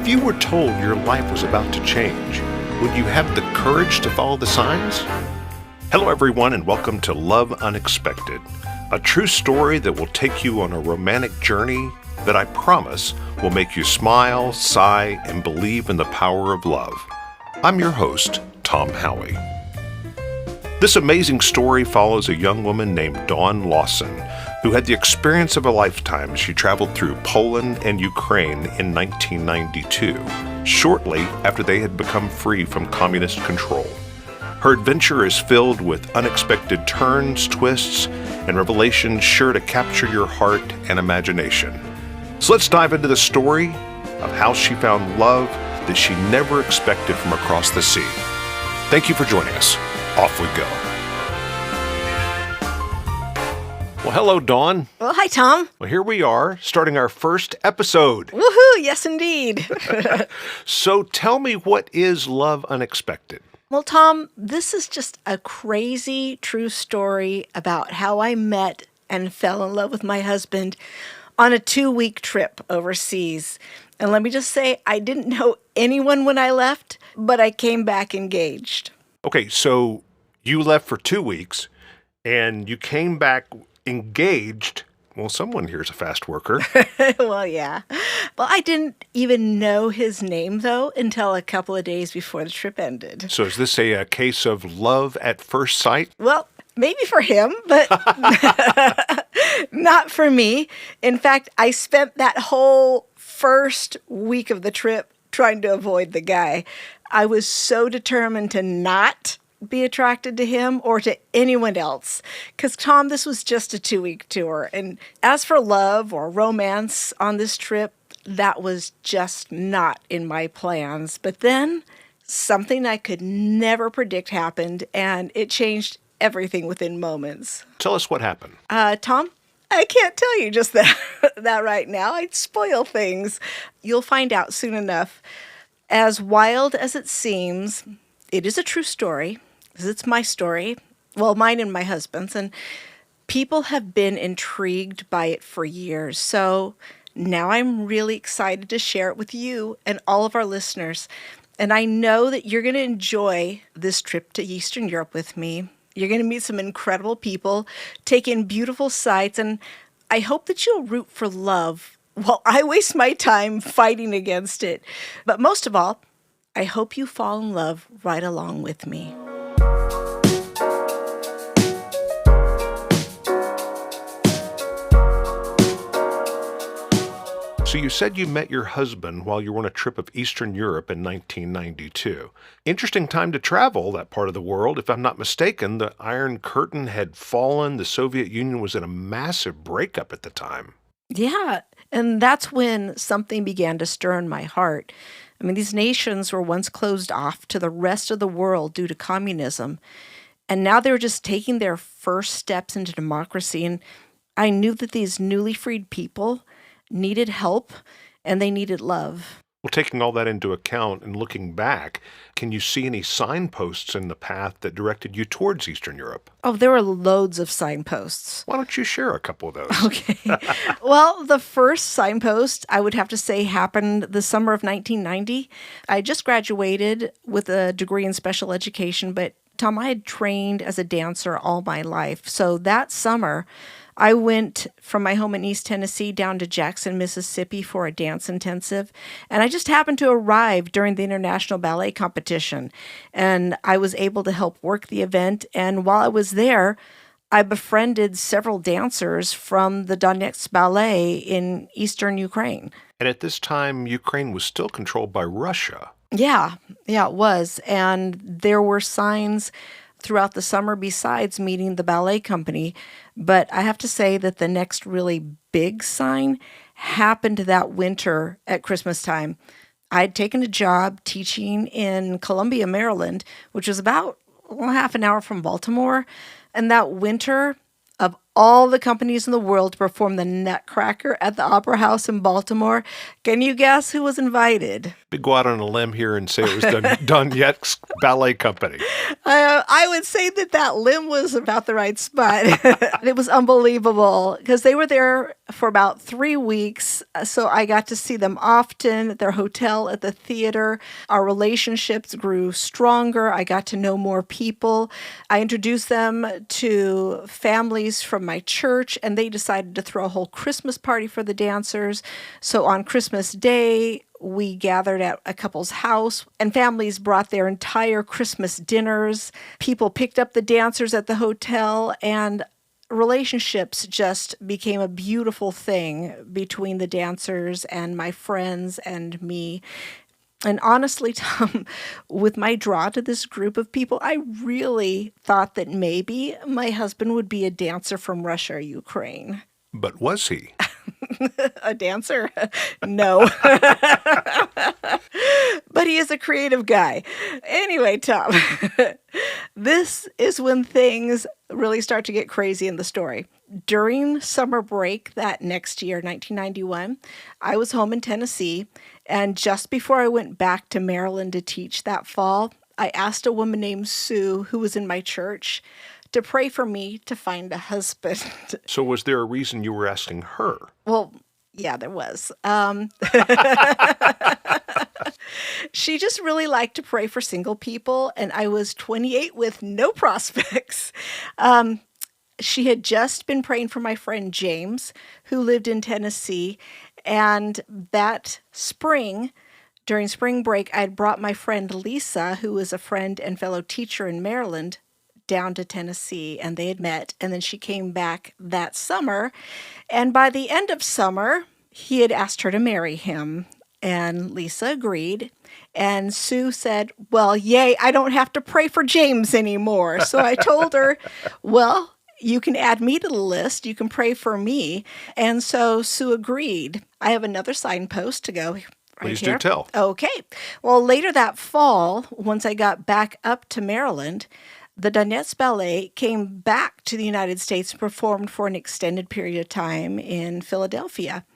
If you were told your life was about to change, would you have the courage to follow the signs? Hello, everyone, and welcome to Love Unexpected, a true story that will take you on a romantic journey that I promise will make you smile, sigh, and believe in the power of love. I'm your host, Tom Howie. This amazing story follows a young woman named Dawn Lawson, who had the experience of a lifetime as she traveled through Poland and Ukraine in 1992, shortly after they had become free from communist control. Her adventure is filled with unexpected turns, twists, and revelations sure to capture your heart and imagination. So let's dive into the story of how she found love that she never expected from across the sea. Thank you for joining us. Off we go. Well, hello, Dawn. Well, hi, Tom. Well, here we are, starting our first episode. Woohoo! Yes, indeed. So tell me, what is Love Unexpected? Well, Tom, this is just a crazy, true story about how I met and fell in love with my husband on a 2-week trip overseas. And let me just say, I didn't know anyone when I left, but I came back engaged. Okay, so you left for 2 weeks, and you came back engaged. Well, someone here's a fast worker. Well, yeah. Well, I didn't even know his name, though, until a couple of days before the trip ended. So is this a case of love at first sight? Well, maybe for him, but not for me. In fact, I spent that whole first week of the trip trying to avoid the guy. I was so determined to not be attracted to him or to anyone else. Because, Tom, this was just a 2-week tour. And as for love or romance on this trip, that was just not in my plans. But then something I could never predict happened, and it changed everything within moments. Tell us what happened. Tom, I can't tell you just that right now. I'd spoil things. You'll find out soon enough. As wild as it seems, it is a true story, because it's my story. Well, mine and my husband's, and people have been intrigued by it for years. So now I'm really excited to share it with you and all of our listeners. And I know that you're going to enjoy this trip to Eastern Europe with me. You're going to meet some incredible people, take in beautiful sights, and I hope that you'll root for love while I waste my time fighting against it. But most of all, I hope you fall in love right along with me. So you said you met your husband while you were on a trip of Eastern Europe in 1992. Interesting time to travel that part of the world. If I'm not mistaken, the Iron Curtain had fallen. The Soviet Union was in a massive breakup at the time. Yeah, and that's when something began to stir in my heart. I mean, these nations were once closed off to the rest of the world due to communism, and now they were just taking their first steps into democracy, and I knew that these newly freed people needed help, and they needed love. Well, taking all that into account and looking back, can you see any signposts in the path that directed you towards Eastern Europe? Oh, there were loads of signposts. Why don't you share a couple of those? Okay. Well, the first signpost, I would have to say, happened the summer of 1990. I just graduated with a degree in special education, but Tom, I had trained as a dancer all my life. So that summer, I went from my home in East Tennessee down to Jackson, Mississippi for a dance intensive, and I just happened to arrive during the International Ballet Competition, and I was able to help work the event, and while I was there, I befriended several dancers from the Donetsk Ballet in eastern Ukraine. And at this time, Ukraine was still controlled by Russia. Yeah, it was, and there were signs throughout the summer besides meeting the ballet company. But I have to say that the next really big sign happened that winter at Christmas time. I had taken a job teaching in Columbia, Maryland, which was about half an hour from Baltimore. And that winter, of all the companies in the world to perform the Nutcracker at the Opera House in Baltimore. Can you guess who was invited? Go out on a limb here and say it was Donetsk Ballet Company. I would say that limb was about the right spot. It was unbelievable because they were there for about 3 weeks. So I got to see them often at their hotel, at the theater. Our relationships grew stronger. I got to know more people. I introduced them to families from my church, and they decided to throw a whole Christmas party for the dancers. So on Christmas Day, we gathered at a couple's house, and families brought their entire Christmas dinners. People picked up the dancers at the hotel, and relationships just became a beautiful thing between the dancers and my friends and me. And honestly, Tom, with my draw to this group of people, I really thought that maybe my husband would be a dancer from Russia or Ukraine. But was he? A dancer? No. But he is a creative guy. Anyway, Tom, this is when things really start to get crazy in the story. During summer break that next year, 1991, I was home in Tennessee, and just before I went back to Maryland to teach that fall, I asked a woman named Sue, who was in my church, to pray for me to find a husband. So was there a reason you were asking her? Well, yeah, there was. She just really liked to pray for single people, and I was 28 with no prospects. She had just been praying for my friend James, who lived in Tennessee, and that spring, during spring break, I'd brought my friend Lisa, who was a friend and fellow teacher in Maryland, down to Tennessee, and they had met, and then she came back that summer, and by the end of summer, he had asked her to marry him, and Lisa agreed, and Sue said, well, yay, I don't have to pray for James anymore. So I told her, well, you can add me to the list, you can pray for me, and so Sue agreed. I have another signpost to go. Please do tell. Okay. Well, later that fall, once I got back up to Maryland, the Donetsk Ballet came back to the United States and performed for an extended period of time in Philadelphia.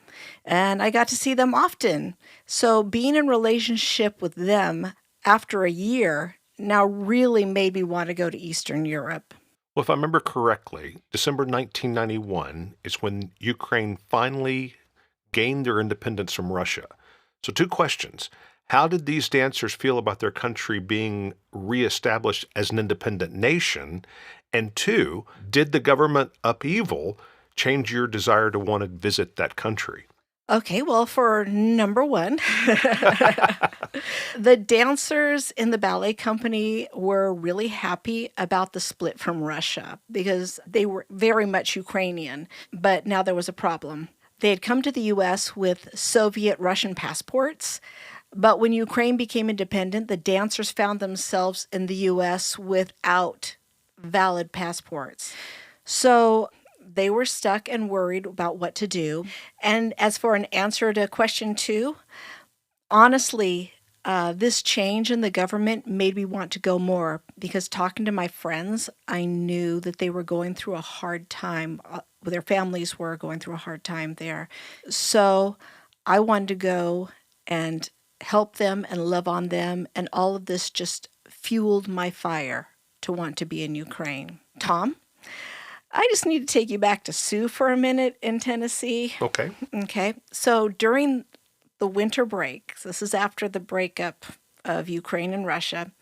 And I got to see them often. So being in relationship with them after a year now really made me want to go to Eastern Europe. Well, if I remember correctly, December 1991 is when Ukraine finally gained their independence from Russia. So 2 questions. How did these dancers feel about their country being reestablished as an independent nation? And 2, did the government upheaval change your desire to want to visit that country? Okay, well, for number one, the dancers in the ballet company were really happy about the split from Russia because they were very much Ukrainian, but now there was a problem. They had come to the U.S. with Soviet Russian passports, but when Ukraine became independent, the dancers found themselves in the U.S. without valid passports. So they were stuck and worried about what to do. And as for an answer to question 2, honestly, this change in the government made me want to go more because talking to my friends, I knew that they were going through a hard time. Their families were going through a hard time there. So I wanted to go and help them and love on them. And all of this just fueled my fire to want to be in Ukraine. Tom? I just need to take you back to Sue for a minute in Tennessee. Okay. Okay. So during the winter break, so this is after the breakup of Ukraine and Russia,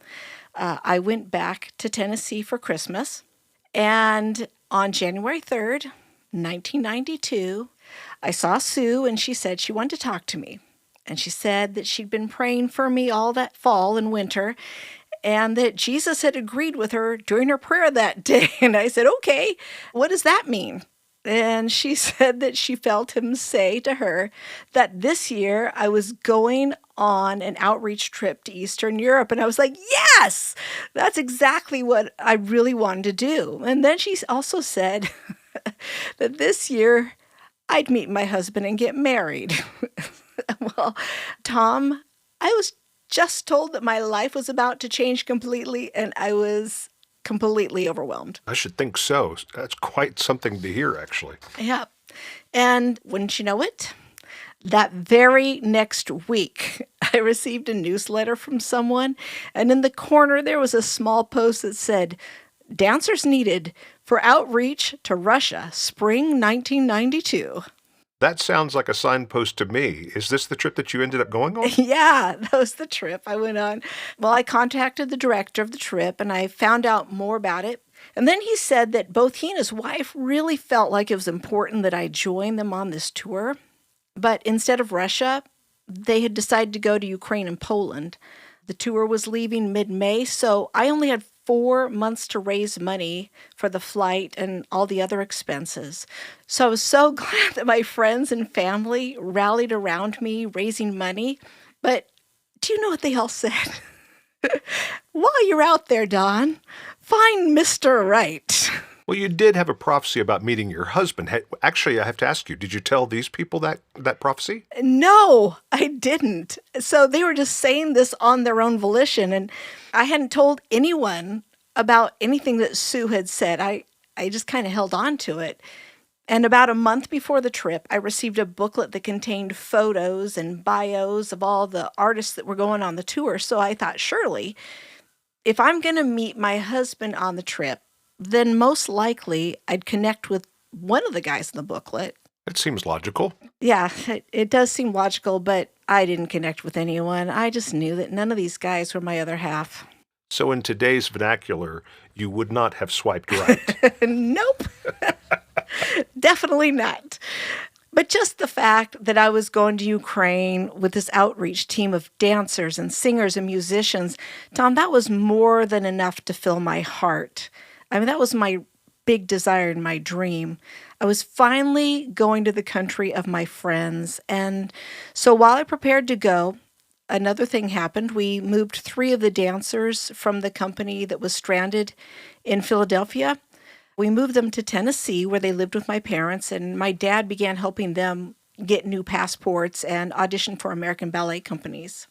I went back to Tennessee for Christmas. And on January 3rd, 1992, I saw Sue and she said she wanted to talk to me. And she said that she'd been praying for me all that fall and winter, and that Jesus had agreed with her during her prayer that day. And I said, okay, what does that mean? And she said that she felt him say to her that this year I was going on an outreach trip to Eastern Europe. And I was like, yes, that's exactly what I really wanted to do. And then she also said that this year I'd meet my husband and get married. Well, Tom, I was just told that my life was about to change completely, and I was completely overwhelmed. I should think so. That's quite something to hear, actually. Yeah. And wouldn't you know it? That very next week, I received a newsletter from someone, and in the corner there was a small post that said, "Dancers needed for outreach to Russia, spring 1992." That sounds like a signpost to me. Is this the trip that you ended up going on? Yeah, that was the trip I went on. Well, I contacted the director of the trip and I found out more about it. And then he said that both he and his wife really felt like it was important that I join them on this tour. But instead of Russia, they had decided to go to Ukraine and Poland. The tour was leaving mid-May, so I only had 4 months to raise money for the flight and all the other expenses. So I was so glad that my friends and family rallied around me raising money. But do you know what they all said? "While you're out there, Don, find Mr. Right." Well, you did have a prophecy about meeting your husband. Actually, I have to ask you, did you tell these people that prophecy? No, I didn't. So they were just saying this on their own volition. And I hadn't told anyone about anything that Sue had said. I just kind of held on to it. And about a month before the trip, I received a booklet that contained photos and bios of all the artists that were going on the tour. So I thought, surely, if I'm going to meet my husband on the trip, then most likely I'd connect with one of the guys in the booklet. It seems logical. Yeah, it does seem logical, but I didn't connect with anyone. I just knew that none of these guys were my other half. So in today's vernacular, you would not have swiped right. Nope. Definitely not. But just the fact that I was going to Ukraine with this outreach team of dancers and singers and musicians, Tom, that was more than enough to fill my heart. I mean, that was my big desire and my dream. I was finally going to the country of my friends. And so while I prepared to go, another thing happened. We moved 3 of the dancers from the company that was stranded in Philadelphia. We moved them to Tennessee, where they lived with my parents, and my dad began helping them get new passports and audition for American ballet companies.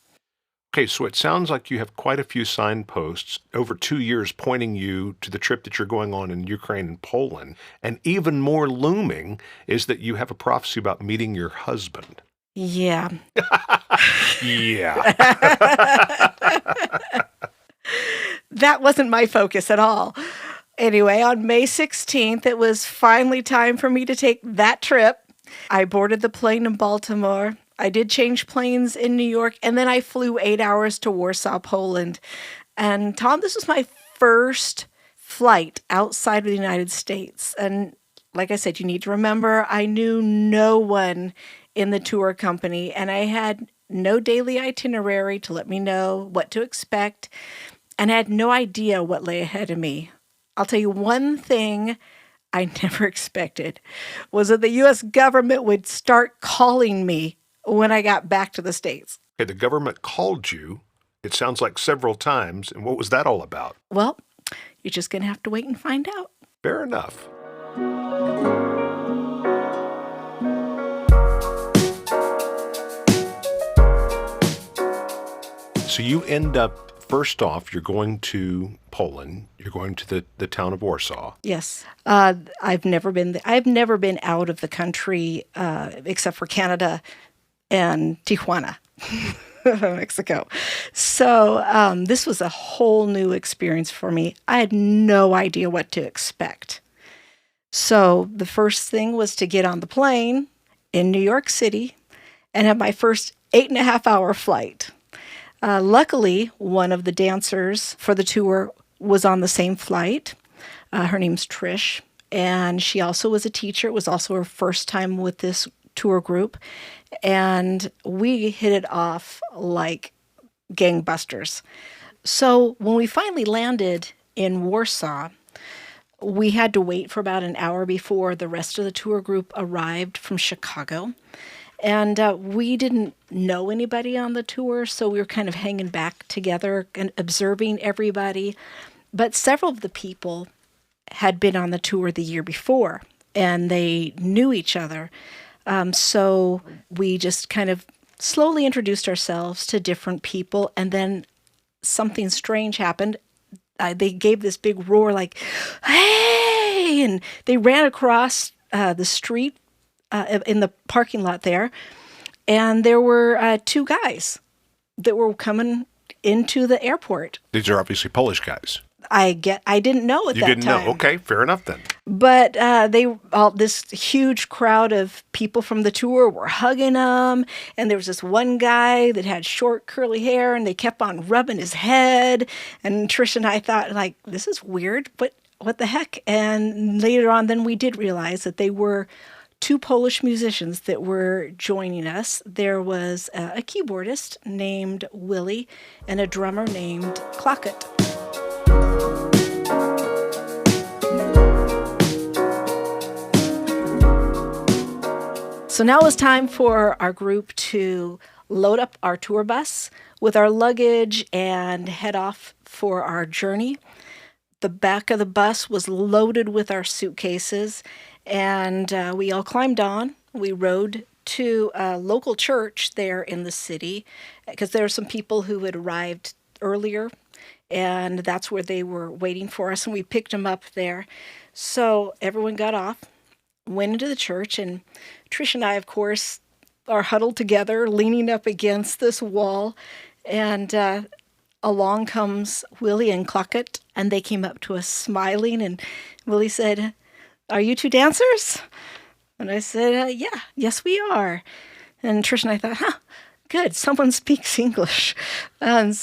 Okay, so it sounds like you have quite a few signposts over 2 years pointing you to the trip that you're going on in Ukraine and Poland. And even more looming is that you have a prophecy about meeting your husband. Yeah. Yeah. That wasn't my focus at all. Anyway, on May 16th, it was finally time for me to take that trip. I boarded the plane in Baltimore. I did change planes in New York, and then I flew 8 hours to Warsaw, Poland. And Tom, this was my first flight outside of the United States. And like I said, you need to remember, I knew no one in the tour company, and I had no daily itinerary to let me know what to expect, and I had no idea what lay ahead of me. I'll tell you one thing I never expected was that the U.S. government would start calling me when I got back to the States. Okay, the government called you, it sounds like several times, and what was that all about? Well, you're just going to have to wait and find out. Fair enough. So you end up, first off, you're going to Poland. You're going to the town of Warsaw. Yes. I've never been out of the country except for Canada and Tijuana, Mexico. So this was a whole new experience for me. I had no idea what to expect. So the first thing was to get on the plane in New York City and have my first 8.5-hour flight. Luckily, one of the dancers for the tour was on the same flight. Her name's Trish, and she also was a teacher. It was also her first time with this tour group, and we hit it off like gangbusters. So when we finally landed in Warsaw, we had to wait for about an hour before the rest of the tour group arrived from Chicago. And we didn't know anybody on the tour, so we were kind of hanging back together and observing everybody. But several of the people had been on the tour the year before, and they knew each other. So we just kind of slowly introduced ourselves to different people, and then something strange happened. they gave this big roar like, "Hey!" And they ran across the street in the parking lot there. And there were two guys that were coming into the airport. These are obviously Polish guys. I didn't know at that time. You didn't know? Okay, fair enough then. But this huge crowd of people from the tour were hugging him, and there was this one guy that had short curly hair, and they kept on rubbing his head. And Trish and I thought, like, this is weird, but what the heck? And later on, then we did realize that they were two Polish musicians that were joining us. There was a keyboardist named Willie and a drummer named Klockett. So now it's time for our group to load up our tour bus with our luggage and head off for our journey. The back of the bus was loaded with our suitcases, and we all climbed on. We rode to a local church there in the city because there were some people who had arrived earlier, and that's where they were waiting for us, and we picked them up there. So everyone got off, went into the church, and Trish and I, of course, are huddled together, leaning up against this wall, and along comes Willie and Klockett, and they came up to us smiling, and Willie said, "Are you two dancers?" And I said, yes, we are. And Trish and I thought, good, someone speaks English. And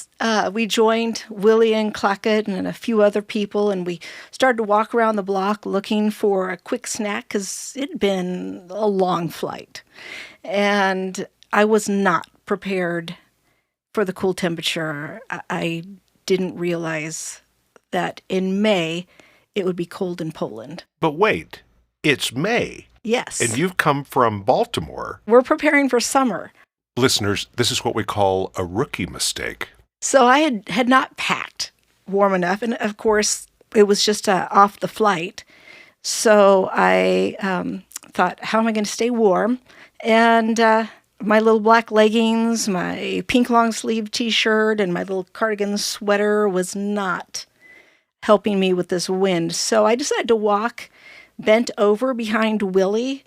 we joined Willie and Klockett and a few other people, and we started to walk around the block looking for a quick snack because it had been a long flight. And I was not prepared for the cool temperature. I didn't realize that in May it would be cold in Poland. But wait, it's May. Yes. And you've come from Baltimore. We're preparing for summer. Listeners, this is what we call a rookie mistake. So I had not packed warm enough. And of course, it was just off the flight. So I thought, how am I going to stay warm? And my little black leggings, my pink long sleeve t-shirt, and my little cardigan sweater was not helping me with this wind. So I decided to walk bent over behind Willie,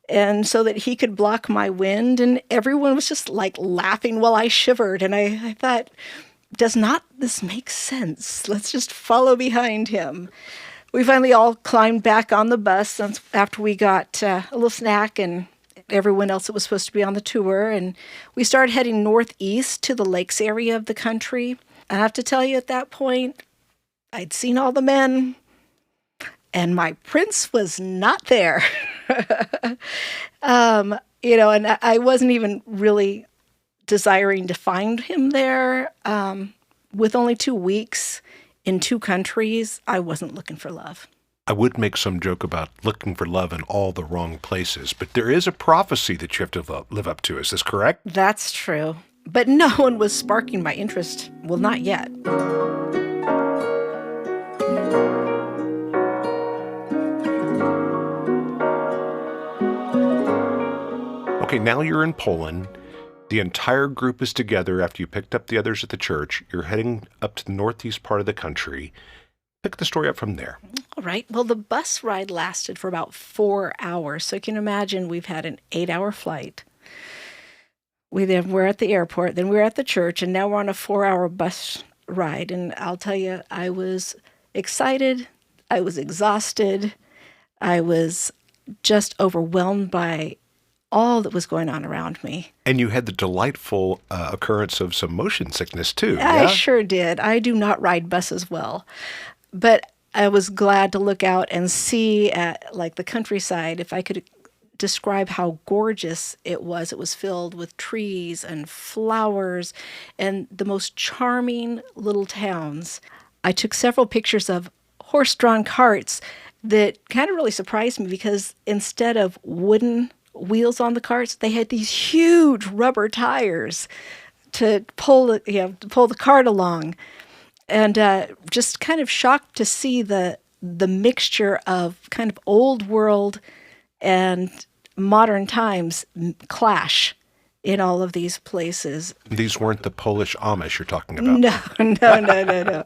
and so that he could block my wind. And everyone was just like laughing while I shivered. And I thought, does not this make sense? Let's just follow behind him. We finally all climbed back on the bus after we got a little snack and everyone else that was supposed to be on the tour. And we started heading northeast to the lakes area of the country. I have to tell you, at that point, I'd seen all the men, and my prince was not there. And I wasn't even really desiring to find him there. With only 2 weeks in 2 countries, I wasn't looking for love. I would make some joke about looking for love in all the wrong places, but there is a prophecy that you have to live up to. Is this correct? That's true. But no one was sparking my interest. Well, not yet. Okay, now you're in Poland. The entire group is together after you picked up the others at the church. You're heading up to the northeast part of the country. Pick the story up from there. All right. Well, the bus ride lasted for about 4 hours. So you can imagine we've had an 8-hour flight. We then were at the airport, then we were at the church, and now we're on a 4-hour bus ride. And I'll tell you, I was excited. I was exhausted. I was just overwhelmed by all that was going on around me. And you had the delightful occurrence of some motion sickness, too. I sure did. I do not ride buses well. But I was glad to look out and see at the countryside. If I could describe how gorgeous it was filled with trees and flowers and the most charming little towns. I took several pictures of horse-drawn carts that kind of really surprised me because instead of wooden wheels on the carts, they had these huge rubber tires to pull the cart along. And just kind of shocked to see the mixture of kind of old world and modern times clash in all of these places. These weren't the Polish Amish you're talking about. No.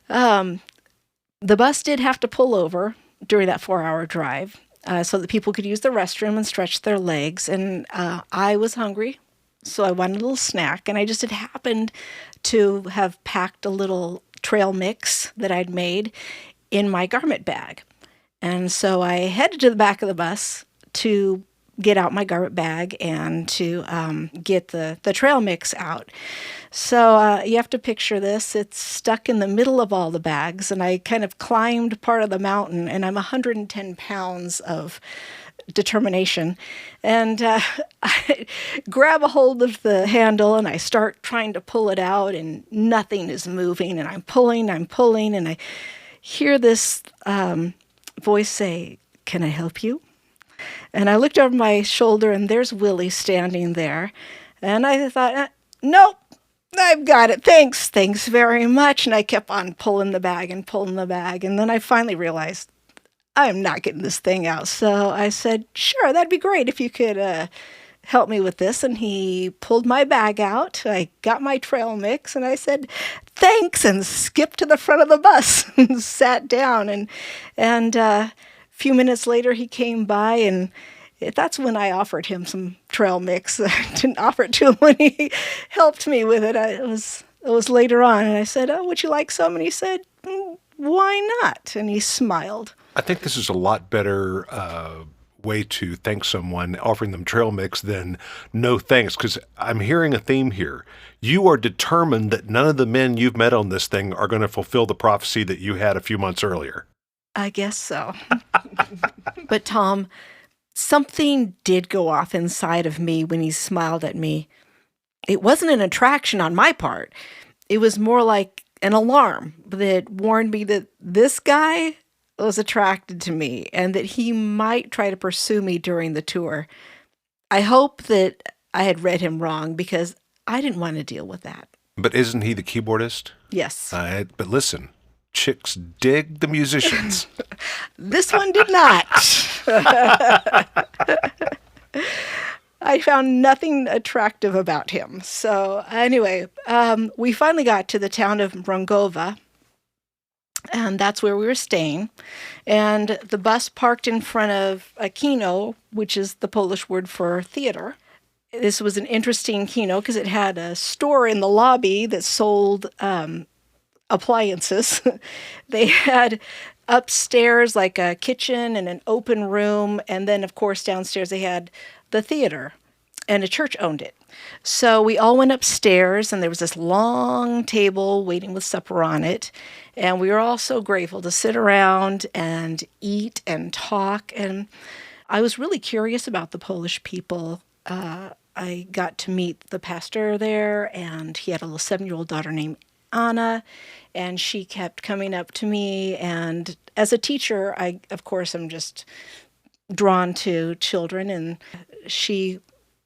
The bus did have to pull over during that 4-hour drive so that people could use the restroom and stretch their legs. And I was hungry, so I wanted a little snack. And I just had happened to have packed a little trail mix that I'd made in my garment bag. And so I headed to the back of the bus to get out my garment bag and to get the trail mix out. So you have to picture this. It's stuck in the middle of all the bags, and I kind of climbed part of the mountain, and I'm 110 pounds of determination. And I grab a hold of the handle, and I start trying to pull it out, and nothing is moving, and I'm pulling, and I hear this voice say, "Can I help you?" And I looked over my shoulder, and there's Willie standing there. And I thought, nope, I've got it. Thanks very much. And I kept on pulling the bag. And then I finally realized I'm not getting this thing out. So I said, sure, that'd be great if you could help me with this. And he pulled my bag out. I got my trail mix, and I said, thanks, and skipped to the front of the bus and sat down. And a few minutes later, he came by, and that's when I offered him some trail mix. I didn't offer it to him when he helped me with it. It was later on, and I said, "Oh, would you like some?" And he said, "Why not?" And he smiled. I think this is a lot better way to thank someone, offering them trail mix, than no thanks, because I'm hearing a theme here. You are determined that none of the men you've met on this thing are going to fulfill the prophecy that you had a few months earlier. I guess so. But Tom, something did go off inside of me when he smiled at me. It wasn't an attraction on my part. It was more like an alarm that warned me that this guy was attracted to me and that he might try to pursue me during the tour. I hope that I had read him wrong, because I didn't want to deal with that. But isn't he the keyboardist? Yes. But listen, chicks dig the musicians. This one did not. I found nothing attractive about him. So anyway, we finally got to the town of Mrągowa, and that's where we were staying. And the bus parked in front of a kino, which is the Polish word for theater. This was an interesting kino because it had a store in the lobby that sold appliances. They had upstairs like a kitchen and an open room, and then of course downstairs they had the theater, and a church owned it. So we all went upstairs, and there was this long table waiting with supper on it, and we were all so grateful to sit around and eat and talk. And I was really curious about the Polish people. I got to meet the pastor there, and he had a little 7-year-old daughter named Anna, and she kept coming up to me. And as a teacher, I, of course, am just drawn to children, and she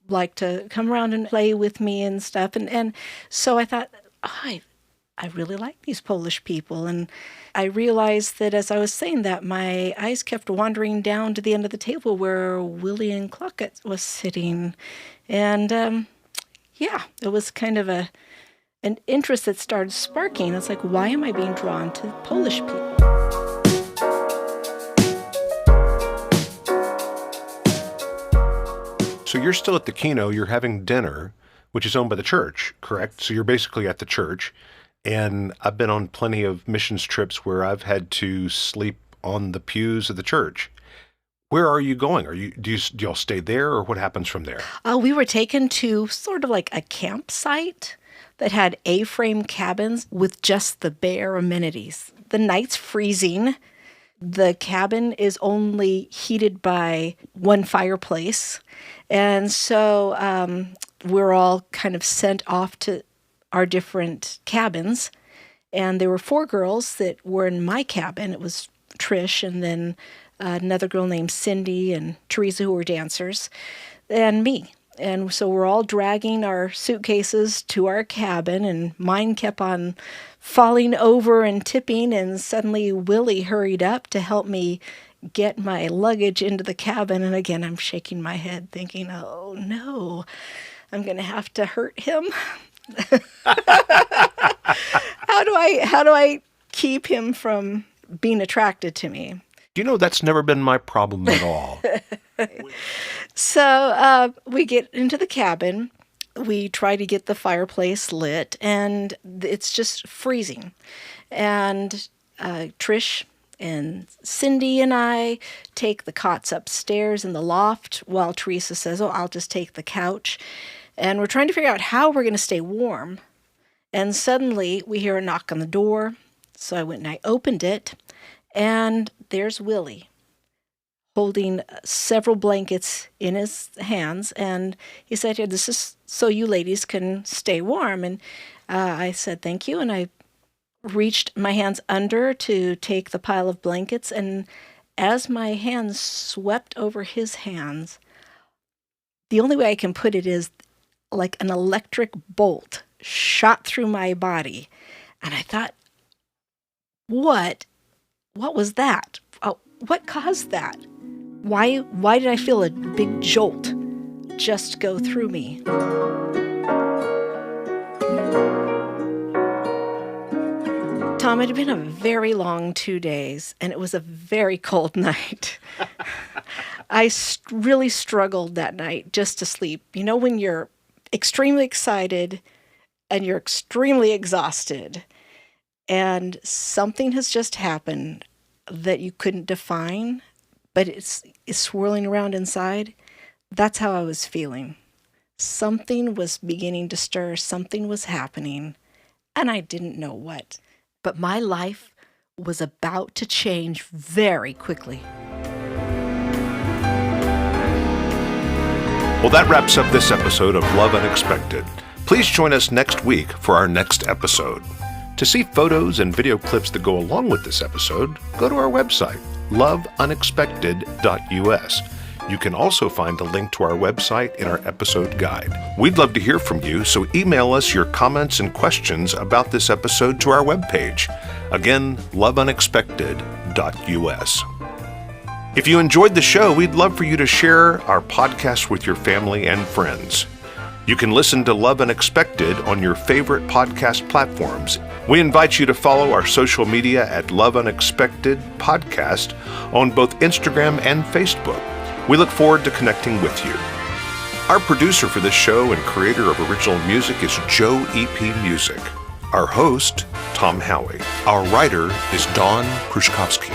liked to come around and play with me and stuff. And so I thought, I really like these Polish people. And I realized that as I was saying that, my eyes kept wandering down to the end of the table where William Cluckett was sitting. And yeah, it was kind of an interest that started sparking. It's like, why am I being drawn to Polish people? So you're still at the Kino, you're having dinner, which is owned by the church, correct? So you're basically at the church. And I've been on plenty of missions trips where I've had to sleep on the pews of the church. Where are you going? Do y'all stay there, or what happens from there? We were taken to sort of like a campsite that had A-frame cabins with just the bare amenities. The night's freezing. The cabin is only heated by one fireplace. And so we're all kind of sent off to our different cabins. And there were 4 girls that were in my cabin. It was Trish, and then another girl named Cindy and Teresa, who were dancers, and me. And so we're all dragging our suitcases to our cabin, and mine kept on falling over and tipping, and suddenly Willie hurried up to help me get my luggage into the cabin. And again, I'm shaking my head thinking, oh no, I'm going to have to hurt him. How do I keep him from being attracted to me. You know, that's never been my problem at all. So we get into the cabin. We try to get the fireplace lit, and it's just freezing. And Trish and Cindy and I take the cots upstairs in the loft while Teresa says, oh, I'll just take the couch. And we're trying to figure out how we're going to stay warm. And suddenly we hear a knock on the door. So I went and I opened it, and there's Willie holding several blankets in his hands. And he said, here, this is so you ladies can stay warm. And I said, thank you. And I reached my hands under to take the pile of blankets. And as my hands swept over his hands, the only way I can put it is like an electric bolt shot through my body. And I thought, what was that? What caused that? Why did I feel a big jolt just go through me? Tom, it had been a very long 2 days, and it was a very cold night. I really struggled that night just to sleep. You know, when you're extremely excited and you're extremely exhausted, and something has just happened that you couldn't define, but it's swirling around inside. That's how I was feeling. Something was beginning to stir, something was happening, and I didn't know what. But my life was about to change very quickly. Well, that wraps up this episode of Love Unexpected. Please join us next week for our next episode. To see photos and video clips that go along with this episode, go to our website, loveunexpected.us. You can also find a link to our website in our episode guide. We'd love to hear from you, so email us your comments and questions about this episode to our webpage. Again, loveunexpected.us. If you enjoyed the show, we'd love for you to share our podcast with your family and friends. You can listen to Love Unexpected on your favorite podcast platforms. We invite you to follow our social media at Love Unexpected Podcast on both Instagram and Facebook. We look forward to connecting with you. Our producer for this show and creator of original music is Joe E.P. Music. Our host, Tom Howie. Our writer is Dawn Prushkovsky.